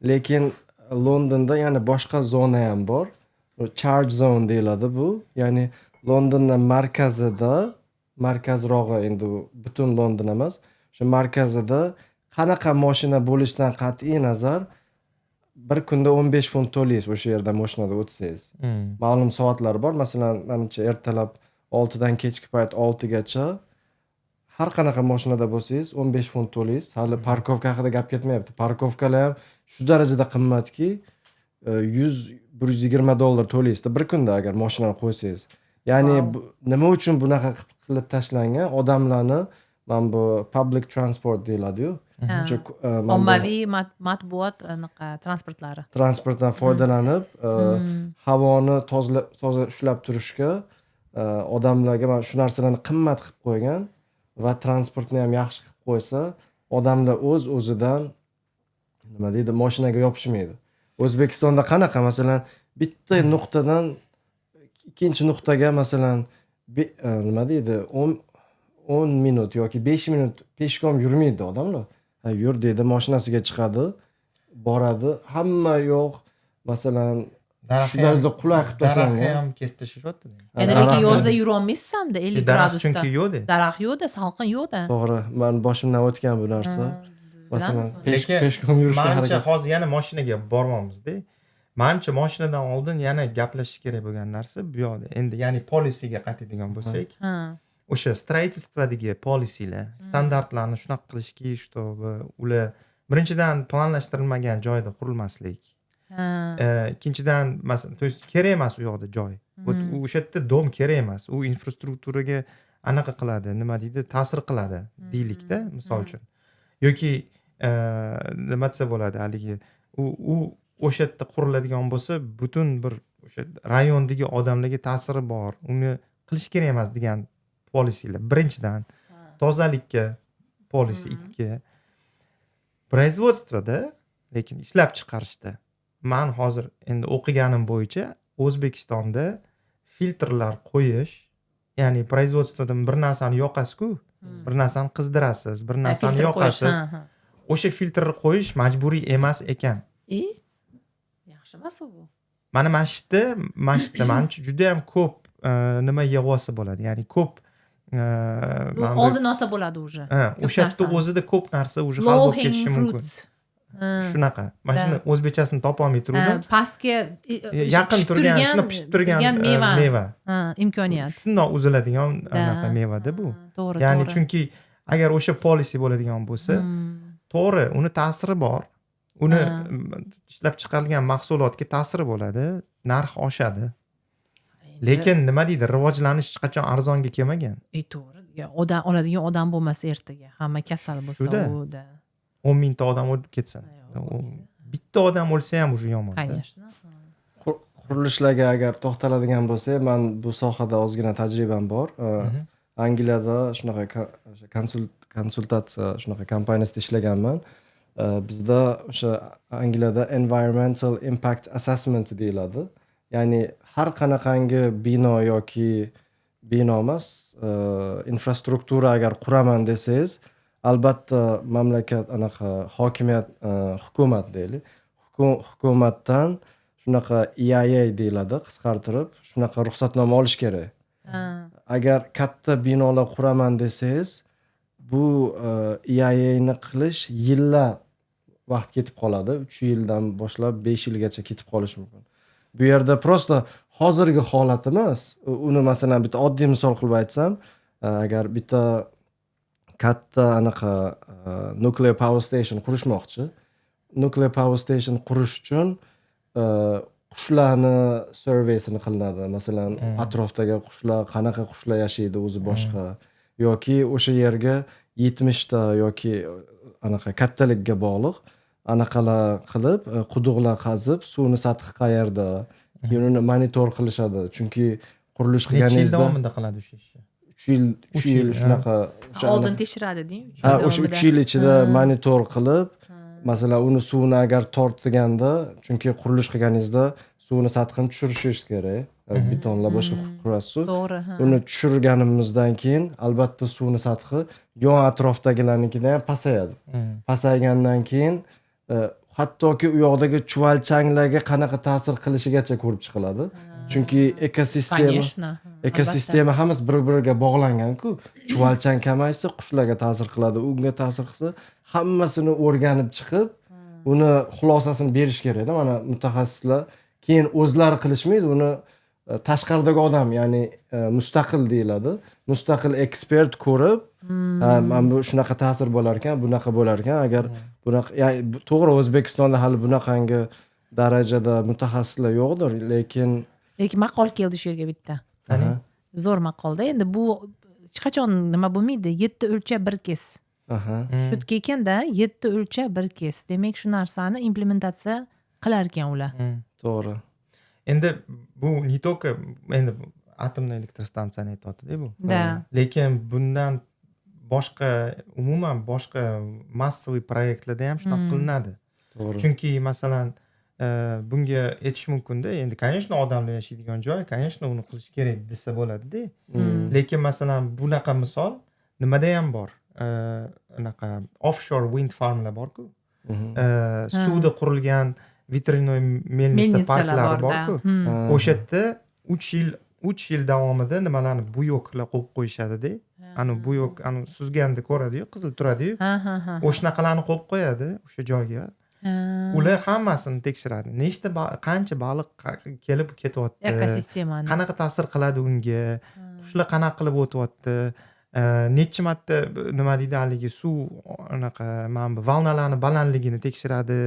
lekin Londonda yana boshqa zona ham bor. Charge zone deyiladi bu. Ya'ni Londonning markazrog'i, endi butun London emas, o'sha markazida qanaqa mashina bo'lishidan qat'iy nazar bir kunda 15 funt to'laysiz o'sha yerda mashinada o'tsangiz. Ma'lum soatlar bor. Masalan, menimcha ertalab 6 dan kechki payt 6 gacha har qanaqa mashinada bo'lsangiz 15 funt to'laysiz. Hali parkovka haqida gap ketmayapti. Parkovkalar ham shu darajada qimmatki, $100-120 to'laysiz bir kunda agar mashinani qo'ysangiz. Ya'ni nima uchun bunaqa qilib tashlangan? Odamlarni mana bu public transport deyiladi-yu. Ommaviy matbuot anaqa transportdan foydalanib havoni toza ushlab turishga odamlarga mana shu narsalarni qimmat qilib qo'ygan va transportni ham yaxshi qilib qo'ysa, odamlar o'zidan nima deydi, mashinaga yopishmaydi. O'zbekistonda qanaqa, masalan, bitta nuqtadan ikkinchi nuqtaga masalan nima deydi, 10 minut yoki 5 minut peshkom yurmaydi odamlar. Yur deydi, mashinasiga chiqadi, boradi. Hamma yo'q, masalan, shu darajada qulay qilib tashlangan. Daraxt ham kestishyapti. Endi lekin yozda yura olmaysiz hamda 50 Daraxt gradusda. chunki yo'q-da. Daraxt yo'q-da, salqin yo'q-da. To'g'ri, men boshimdan o'tgan bu narsa. Masalan, Lekin peshkom yurishga menimcha hozir yana mashinaga bormamizda. Menimcha mashinadan oldin yana gaplashish kerak bo'lgan narsa bu yoqda. Endi ya'ni polisiga qaytadigan bo'lsak, o'sha строительстводagi polisilar, standartlarni shunaqa qilishki, чтобы ular birinchidan planlashtirilmagan joyda qurilmaslik. Ikkinchidan, masalan, to есть kerak emas u yoqda joy. O'sha yerda dom kerak emas. U infrastrukturaga anaqa qiladi, nima deydi, ta'sir qiladi deylikda, misol uchun. Yoki nima desa bo'ladi, haligi u o'sha yerda quriladigan bo'lsa, butun bir o'sha rayondagi odamlarga ta'siri bor. Uni qilish kerak emas degan polisiyalar. Birinchidan tozalikka polisi, ikki производствоda, lekin ishlab chiqarishda. Men hozir endi o'qiganim bo'yicha O'zbekistonda filtrlar qo'yish, ya'ni производствоda bir narsani yoqasiz-ku, bir narsani qizdirasiz, bir narsani yoqasiz. O'sha filtrni qo'yish majburiy emas ekan. Yaxshi emas u. Mani masjidda manimcha juda ham ko'p nima yig'ib olsa bo'ladi. Ya'ni ko'p oldin olsa bo'ladi уже. o'sha yerda o'zida ko'p narsa уже hal bo'lib ketishi mumkin. Shunaqa. Mana shuni o'zbekchasini topolmay turdim. Pastga Yaqin turgan, shuni pishib turgan meva. Imkoniyat. Shundoq uziladigan anaqa mevada bu. To'g'ri. Ya'ni chunki agar o'sha policy bo'ladigan bo'lsa, to'g'ri, uni ta'siri bor. Uni ishlab chiqarilgan mahsulotga ta'siri bo'ladi, narx oshadi. Lekin nima deydi, rivojlanish hech qachon arzonga kelmagan. To'g'ri. Oladigan odam bo'lmasa ertaga hamma kasal bo'lsa u-da. 10 mingta odam o'lib ketsin. Bitta odam o'lsa ham уже yomon. Конечно. Qurilishlarga agar to'xtaladigan bo'lsak, men bu sohada ozgina tajribam bor. Angliyada shunaqa konsultatsiya shunaqa kompaniyasida ishlaganman. Bizda o'sha Angliyada environmental impact assessment deyiladi. Ya'ni har qanaqangi bino yoki bino emas, infrastruktura agar quraman desangiz, albatta mamlakat anaqa hokimiyat, hukumat deylik. Hukumatdan shunaqa EIA deyiladi, qisqartirib, shunaqa ruxsatnoma olish kerak. Agar katta binolar quraman desangiz, bu EIA ni qilish yillar vaqt ketib qoladi. 3 yildan boshlab 5 yilgacha ketib qolishi mumkin. Bu yerda prosta hozirgi holat emas. Uni masalan bitta oddiy misol qilib aytsam, agar bitta katta anaqa nuclear power station qurishmoqchi. Nuclear power station qurish uchun qushlarni surveysini qilinadi. Masalan, atrofdagi qushlar, qanaqa qushlar yashaydi o'zi boshqa yoki o'sha yerga 70 ta yoki anaqa kattalikka bog'liq anaqalar qilib, quduqlar qazib, suvni sathi qayerda, keyin uni monitor qilishadi. Chunki qurilish qilganingizda necha yil davomida qiladi o'sha ishni? 3 yil shunaqa oldin tekshiradi-deng. O'sha 3 yil ichida monitor qilib, masalan, uni suvni agar tortganda, chunki qurilish qilganingizda suvni sathini tushirishingiz kerak. Betonlar boshqa qurasiz. To'g'ri. Uni tushirganimizdan keyin albatta suvni sathi yon atrofdagilarnikidan ham pasayadi. Pasaygandan keyin hattoki u yoqdagi chuvalchanglarga qanaqa ta'sir qilishigacha ko'rib chiqiladi. Chunki ekosistema hammasi bir-biriga bog'langan-ku. Chuvalchang kamaysa, qushlarga ta'sir qiladi, unga ta'sir qilsa, hammasini o'rganib chiqib, uni xulosasini berish kerak-da. Mana mutaxassislar keyin o'zlari qilishmaydi, uni tashqaridagi odam, ya'ni mustaqil deyiladi. Mustaqil ekspert ko'rib, mana bu shunaqa ta'sir bo'lar ekan, bunaqa bo'lar ekan. Agar bunaqa, ya'ni to'g'ri O'zbekistonda hali bunaqangi darajada mutaxassislar yo'qdir, lekin maqol keldi shu yerga bitta. Zo'r maqolda. Endi bu hech qachon nima bo'lmaydi, 7 o'lchab 1 kes. Shutga ekanda 7 o'lchab 1 kes. Demak, shu narsani implementatsiya qilar ekan ular. To'g'ri. Endi bu не только endi atomli elektrostansiyani aytayotdi-da bu. Lekin bundan boshqa umuman boshqa massaviy proyektlarda ham shunaqa qilinadi. To'g'ri. Chunki masalan bunga aytish mumkin-da, endi конечно odamlar yashaydigan joy, конечно uni qilish kerak desa bo'ladi-da. Lekin masalan bunaqa misol nimada ham bor. Anaqa offshore wind farmlar bor-ku. Suvda qurilgan veterinoy melnitsa parklari bor-ku. O'sha yerda 3 yil davomida nimalarni buyoklar qo'yib qo'yishadi-da. Ani buyok, ani suzganda ko'radi-yu, qizil turadi-yu. O'shanaqalarni qo'yib qo'yadi o'sha joyga. Ular hammasini tekshiradi. Nechta qancha baliq kelib ketyapti, ekosistemani qanaqa ta'sir qiladi unga, qushlar qanaqa qilib o'tyapti, necha marta nima deydi haligi suv anaqa mana bu valnalarni balandligini tekshiradi.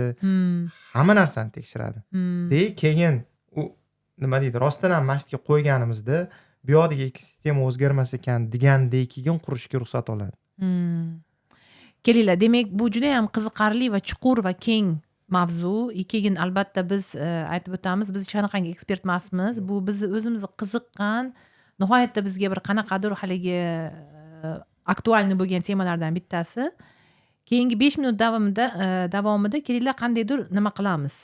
Hamma narsani tekshiradi. Keyin u nima deydi, rostdan ham masjidga qo'yganimizda bu yoqdagi ekosistema o'zgarmas ekan degandek keyin qurishga ruxsat oladi. Kelinglar, demak bu juda ham qiziqarli va chuqur va keng mavzu. Keyin albatta biz aytib o'tamiz, biz hech qanaqangi ekspert emasmiz. Bu biz o'zimizni qiziqqan, nihoyatda bizga bir qanaqadir haligi aktualni bo'lgan temalardan bittasi. Keyingi 5 minut davomida kelinglar qandaydir nima qilamiz.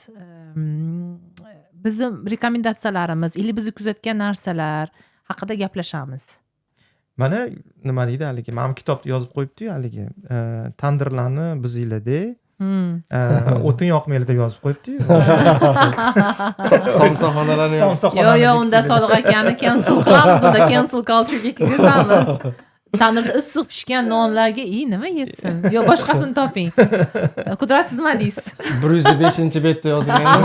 Bizim rekomendatsiyalarimiz, bizni kuzatgan narsalar haqida gaplashamiz. Mana nima deydi haligi, men kitobda yozib qo'yibdi-yu haligi tandirlarni bizinglarda o'tin yoqmaydi deb yozib qo'yibdi-yu. Somsaxonalarni ham Yo'q, unda Sodiq akani cancel qilamiz, unda cancel culture'ga kirgizamiz. Tandirda issiq pishgan nonlarga nima yetsin? Yo boshqasini toping. Qudrat siz nima deysiz? 105-betda yozilgan.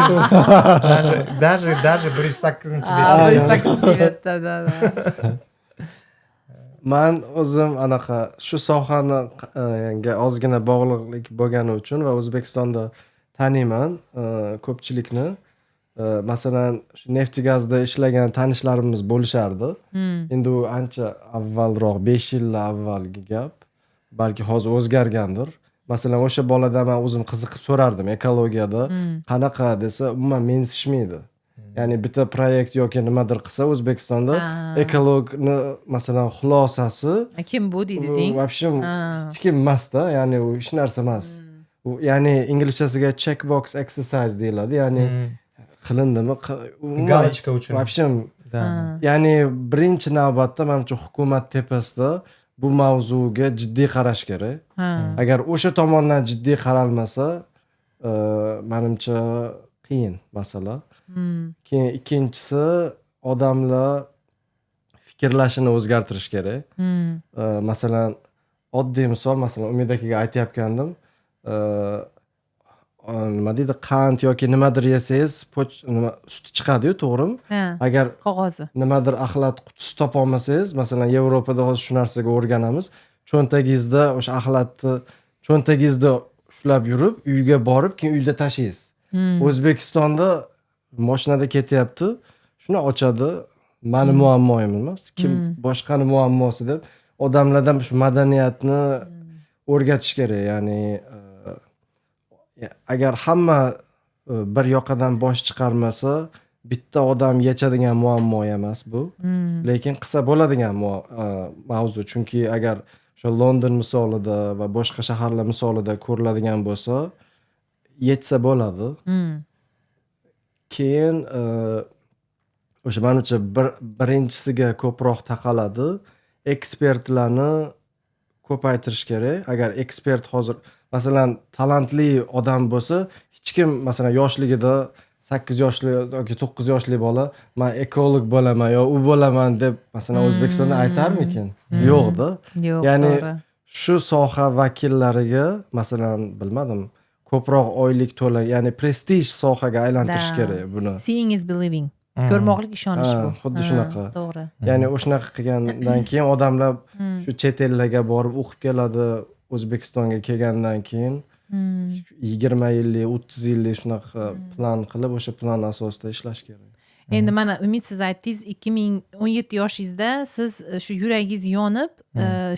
Даже 108-betda. 108-betda, da. Men o'zim anaqa shu sohani ozgina bog'liqlik bo'lgani uchun va O'zbekistonda taniyman ko'pchilikni. Masalan, shu neft-gazda ishlagan tanishlarimiz bo'lishardi. Endi u ancha avvalroq, 5 yil avvalgi gap. Balki hozir o'zgargandir. Masalan, o'sha boladan men o'zim qiziqib so'rardim ekologiyada qanaqa desa, umuman mensishmaydi. Ya'ni bitta proyekt yoki nimadir qilsa O'zbekistonda ekologni masalan xulosasi kim bu deding? Вообще hech kim emas-da, ya'ni u hech narsa emas. U ya'ni inglizchasiga checkbox exercise deyiladi, ya'ni qilindimi? Galochka uchun. Вообще ya'ni birinchi navbatda menimcha hukumat tepasida bu mavzuga jiddiy qarash kerak. Agar o'sha tomondan jiddiy qaralmasa, menimcha qiyin masala. Keyin ikkinchisi odamlar fikrlashini o'zgartirish kerak. Masalan, oddiy misol, masalan, Umid akaga aytayotgandim. Nima deydi, qand yoki nimadir yesangiz, nima suti chiqadi-yu, to'g'rimi? Agar qog'ozi nimadir axlat qutisi topa olmasangiz, masalan, Yevropada hozir shu narsaga o'rganamiz. Cho'ntagingizda o'sha axlatni cho'ntagingizda ushlab yurib, uyga borib, keyin uyda tashlaysiz. O'zbekistonda mashinada ketyapti, shuni ochadi, meni muammoyim emas, kim boshqani muammosi deb odamlardan shu madaniyatni o'rgatish kerak. Ya'ni agar hamma bir yoqadan bosh chiqarmasa, bitta odam yechadigan muammo emas bu. Lekin qilsa bo'ladigan mavzu. Chunki agar o'sha London misolida va boshqa shaharlar misolida ko'riladigan bo'lsa, yetsa bo'ladi. Keyin o'sha menimcha birinchisiga ko'proq taqaladi. Ekspertlarni ko'paytirish kerak. Agar ekspert hozir masalan talantli odam bo'lsa, hech kim masalan yoshligida 8 yoshli yoki 9 yoshli bola men ekolog bo'laman yo u bo'laman deb masalan O'zbekistonda aytarmikin? Yo'q-da. Ya'ni shu soha vakillariga masalan bilmadim, ko'proq oylik to'la, ya'ni prestij sohaga aylantirish kerak buni. Seeing is believing. Ko'rmoqlik ishonish bu. Xuddi shunaqa. To'g'ri. Ya'ni o'shanaqa qilgandan keyin odamlar shu chet ellarga borib o'qib keladi. O'zbekistonga kelgandan keyin 20 yillik, 30 yillik shunaqa plan qilib, o'sha plan asosida ishlash kerak. Endi mana Umid siz aytdingiz, 2017 yoshingizda siz shu yuragingiz yonib,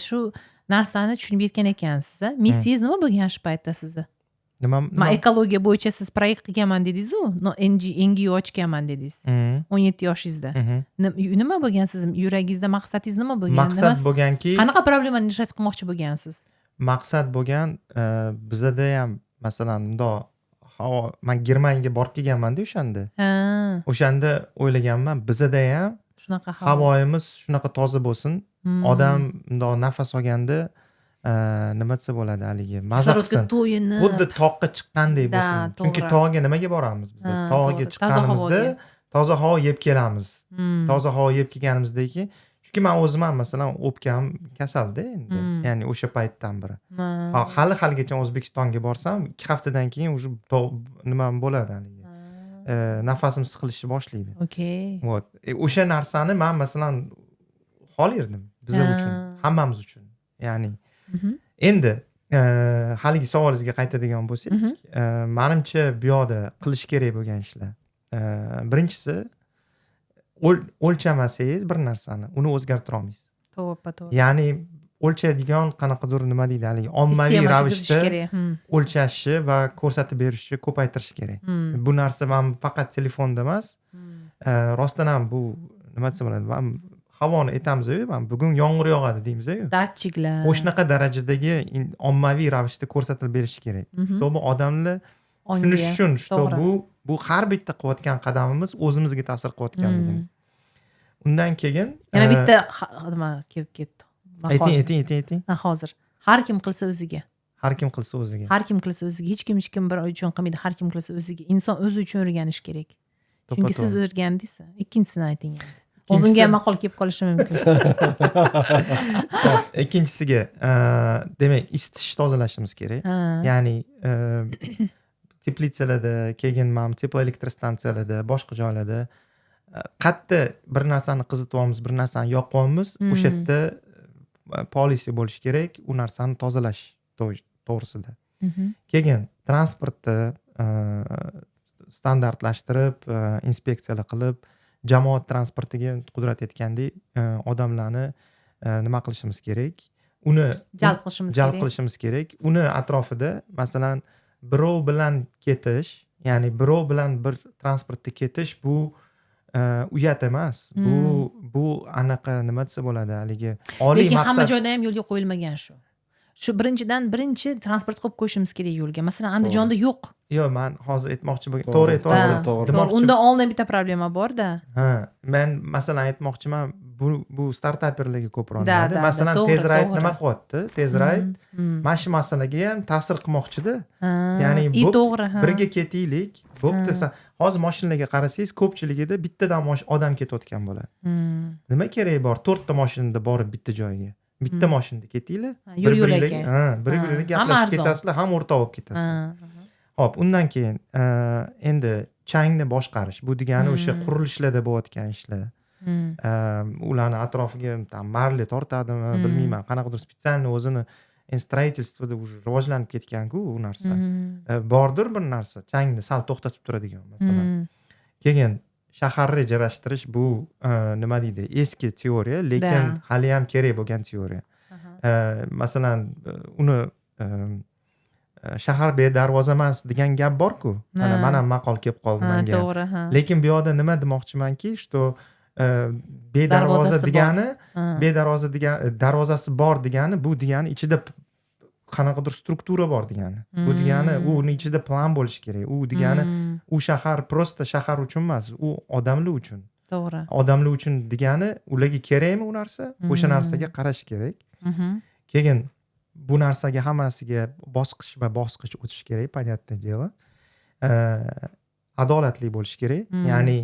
shu narsani tushunib yetgan ekansiz. Missiyangiz nima bo'lgan shu paytda sizni? Nima? Men ekologiya bo'yicha siz proyekt qilganman dedingiz-ku, NGO ochganman dedingiz. 17 yoshingizda. Nima bo'lgan sizning yuragingizda, maqsadingiz nima bo'lgan? Maqsad bo'lganki, qanaqa problemani nishat qilmoqchi bo'lgansiz? Maqsad bo'lgan, bizada ham masalan bundoq men Germaniyaga borib kelganman-da o'shanda. O'shanda o'ylaganman, bizada ham shunaqa havoyimiz shunaqa toza bo'lsin. Odam bundoq nafas olganda nima desa bo'ladi, haligi maza qilsin. Xuddi toqqa chiqqandek bo'lsin. Chunki tog'ga nimaga boramiz biz? Tog'ga chiqqanimizda toza havo yeb kelamiz. Toza havo yeb kelganimizdan keyin, chunki men o'zim ham masalan o'pkam kasalda endi. Ya'ni o'sha paytdan biri. Haligacha O'zbekistonga borsam, 2 haftadan keyin уже nima bo'ladi haligi. Nafasim siqilishni boshlaydi. Okay. Вот. O'sha narsani men masalan xohlardim bizlar uchun, hammamiz uchun. Ya'ni endi haligi savolingizga qaytadigan bo'lsak, menimcha bu yoqda qilish kerak bo'lgan ishlar. Birinchisi, o'lchamasangiz bir narsani, uni o'zgartira olmaysiz. To'g'ri. Ya'ni o'lchaydigan qanaqadir nima deydi, haligi ommaviy ravishda o'lchashi va ko'rsatib berishni ko'paytirish kerak. Bu narsa men faqat telefonda emas, rostdan ham bu nima desa bo'ladi, men havoni aytamiz-ku, men bugun yomg'ir yog'adi deymiz-ku. Datchiklar. O'shanaqa darajadagi ommaviy ravishda ko'rsatilib berishi kerak. Чтобы odamlar tushunish uchun, bu har bitta qilayotgan qadamimiz o'zimizga ta'sir qilayotganligini. Undan keyin yana bitta nima kelib ketdi. Ayting. Hozir har kim qilsa o'ziga. har kim qilsa o'ziga. har kim qilsa o'ziga, hech kim bir uchun qilmaydi, har kim qilsa o'ziga. Inson o'zi uchun o'rganish kerak. Chunki siz o'rgandingiz. Ikkinchisini ayting endi. O'zimga ham maqol kelib qolishi mumkin. Hop, ikkinchisiga demak isitish tozalashimiz kerak. Ya'ni teplitsalarda, keyin mana teplоэлектростанциyalarda, boshqa joylarda qayerda bir narsani qizityapmiz, bir narsani yoqyapmiz, o'sha yerda policy bo'lishi kerak, u narsani tozalash to'g'risida. Keyin transportni standartlashtirib, inspeksiyalar qilib, jamoat transportiga qudrat yetgandek odamlarni nima qilishimiz kerak? Uni jalb qilishimiz kerak. Uni atrofida masalan birov bilan ketish, ya'ni birov bilan bir transportda ketish bu uyat emas. Bu anaqa nima desa bo'ladi, haligi oliy lekin maqsad. hamma joyda ham yo'lga qo'yilmagan shu. Shu birinchi transport qo'yib qo'yishimiz kerak yo'lga. Masalan, Andijonda yo'q. Yo'q, men hozir aytmoqchi bo'lgan. To'g'ri aytyapsiz. Unda oldin bitta problema bor-da. Men masalan aytmoqchiman, bu startaperlarga ko'proq bo'ladi. Masalan, tezrayd nima qilyapti? Tezrayd mana shu masalaga ham ta'sir qilmoqchi-da. Ya'ni birga ketaylik. Bo'pti, hozir mashinalarga qarasangiz, ko'pchiligida bittadan odam ketayotgan bo'ladi. Nima keragi bor 4 ta mashinada borib bitta joyga? Bitta mashinada ketinglar. Bir-biriga gaplashib ketasizlar, ham o'rtoq bo'lib ketasizlar. Hop, undan keyin endi changni boshqarish. Bu degani o'sha qurilishlarda bo'layotgan ishlar. Ularni atrofiga marli tortadimi, bilmayman, qanaqadir spesialniy o'zini stроительствоda уже rivojlanib ketgan-ku u narsa. Bordir bir narsa, changni sal to'xtatib turadigan masalan. Keyin shahar rejalashtirish bu nima deydi? Eski teoriya, lekin hali ham kerak bo'lgan teoriya. Masalan, uni shahar bedarvoza emas degan gap bor-ku. Mana maqol kelib qoldi menga. To'g'ri, Lekin bu yoqda nima demoqchimanki, что bedarvoza degani, darvozasi bor degani, bu degani ichida qanaqadir struktura bor degani. Bu degani uni ichida plan bo'lishi kerak. U degani u shahar prosta shahar uchun emas, u odamlar uchun. To'g'ri. Odamlar uchun degani ularga kerakmi u narsa? O'sha narsaga qarash kerak. Keyin bu narsaga hammasiga bosqichma-bosqich o'tish kerak, понятное дело. Adolatli bo'lish kerak. Ya'ni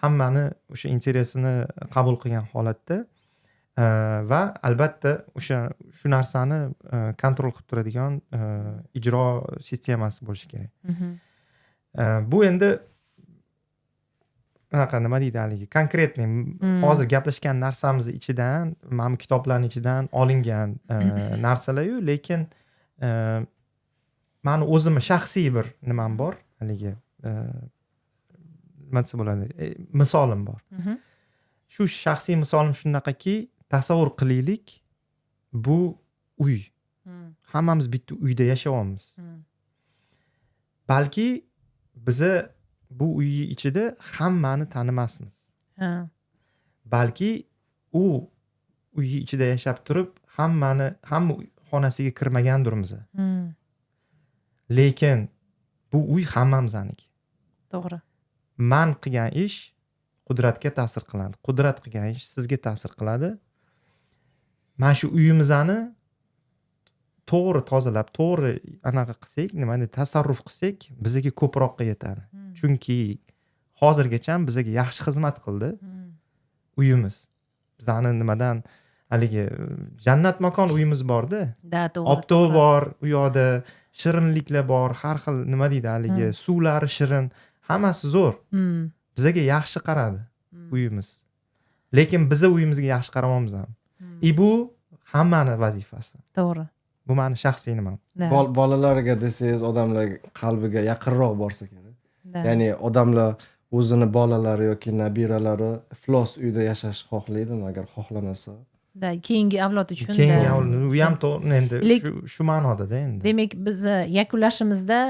hammani o'sha interesini qabul qilgan holatda va albatta shu narsani kontrol qilib turadigan ijro sistemasi bo'lishi kerak. Bu endi nima deydi haligi konkretniy hozir gaplashgan narsamiz ichidan, mana kitoblarning ichidan olingan narsalar-yu, lekin mani o'zimni shaxsiy bir nimam bor, haligi nima desa bo'ladi, misolim bor. Shu shaxsiy misolim shunaqaki, tasavvur qilaylik, bu uy. Hammamiz bitta uyda yashayapmiz. Balki biza bu uy ichida hammani tanimasmiz. Balki u uy ichida yashab turib, hamma xonasiga kirmagandirmiz. Lekin bu uy hammamizaniki. To'g'ri. Man qilgan ish Qudratga ta'sir qiladi. Qudrat qilgan ish sizga ta'sir qiladi. Mana shu uyimizni to'g'ri tozalab, to'g'ri anaqa qilsak, nima deydi, tasarruf qilsak, bizga ko'proqqa yetadi. Chunki hozirgacha bizga yaxshi xizmat qildi uyimiz. Bizani nimadan haligi jannat makon uyimiz bor-da. Optovi bor, u yoqda shirinliklar bor, har xil nima deydi, haligi suvlari shirin, hammasi zo'r. Bizga yaxshi qaradi uyimiz. Lekin biz uyimizga yaxshi qaramaymiz ham. Bu hammani vazifasi. To'g'ri. Bu meni shaxsiy nimam. Bolalarga desangiz, odamlar qalbiga yaqinroq borsa kerak. Ya'ni odamlar o'zini bolalari yoki nabiralari iflos uyda yashash xohlaydimi agar xohlamasa? Keyingi avlod uchun. Keyingi avlod u ham to'g'ri endi shu ma'noda endi. Demak, biz yakunlashimizda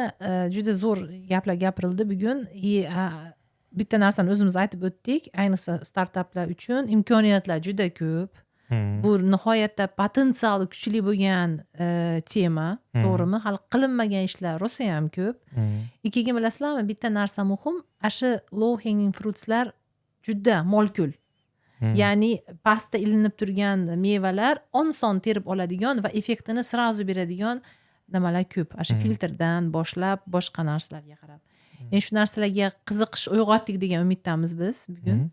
juda zo'r gaplar gapirildi bugun. Bitta narsani o'zimiz aytib o'tdik, ayniqsa startaplar uchun imkoniyatlar juda ko'p. Bu nihoyatda potensiali kuchli bo'lgan tema, to'g'rimi? Hali qilinmagan ishlar rosa ham ko'p. Ikkinchi bilasizlarmi, bitta narsa muhim, shu low hanging fruitslar juda molkul. Ya'ni pastda ilinib turgan mevalar oson terib oladigan va effektini srazu beradigan nimalar ko'p ana shu filtrdan boshlab boshqa narsalarga qarab endi shu narsalarga qiziqish uyg'otdik degan umiddamiz biz bugun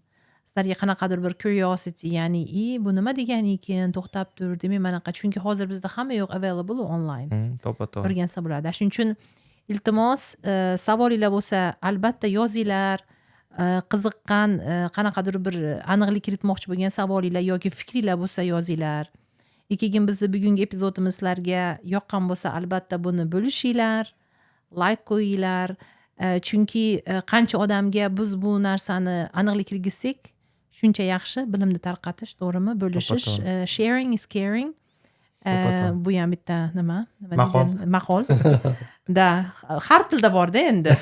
sizlarga qanaqadir bir curiosity ya'ni bu nima degani ekan to'xtab tur demak manaqa chunki hozir bizda hamma yoq available online to'ppa-to'g'ri o'rgansa bo'ladi shuning uchun iltimos savolinglar bo'lsa albatta yozinglar qiziqqan qanaqadir bir aniqlik kiritmoqchi bo'lgan savolinglar yoki fikringlar bo'lsa yozinglar keyin bizni bugungi epizodimiz sizlarga yoqqan bo'lsa albatta buni bo'lishinglar like qo'yinglar chunki qancha odamga biz bu narsani aniqlik kirgizsak shuncha yaxshi bilimni tarqatish to'g'rimi bo'lishish sharing is caring bu ham bitta nima maqol da har tilda borda endi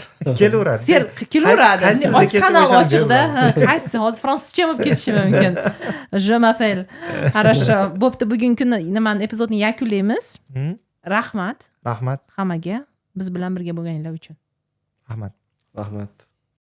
kelaveradi ochiq kanal ochiqda qaysi hozir fransuzcha bo'lib ketishi mumkin je m'appelle хорошо bo'pti bugungi nimani epizodni yakunlaymiz rahmat rahmat hammaga biz bilan birga bo'lganinglar uchun rahmat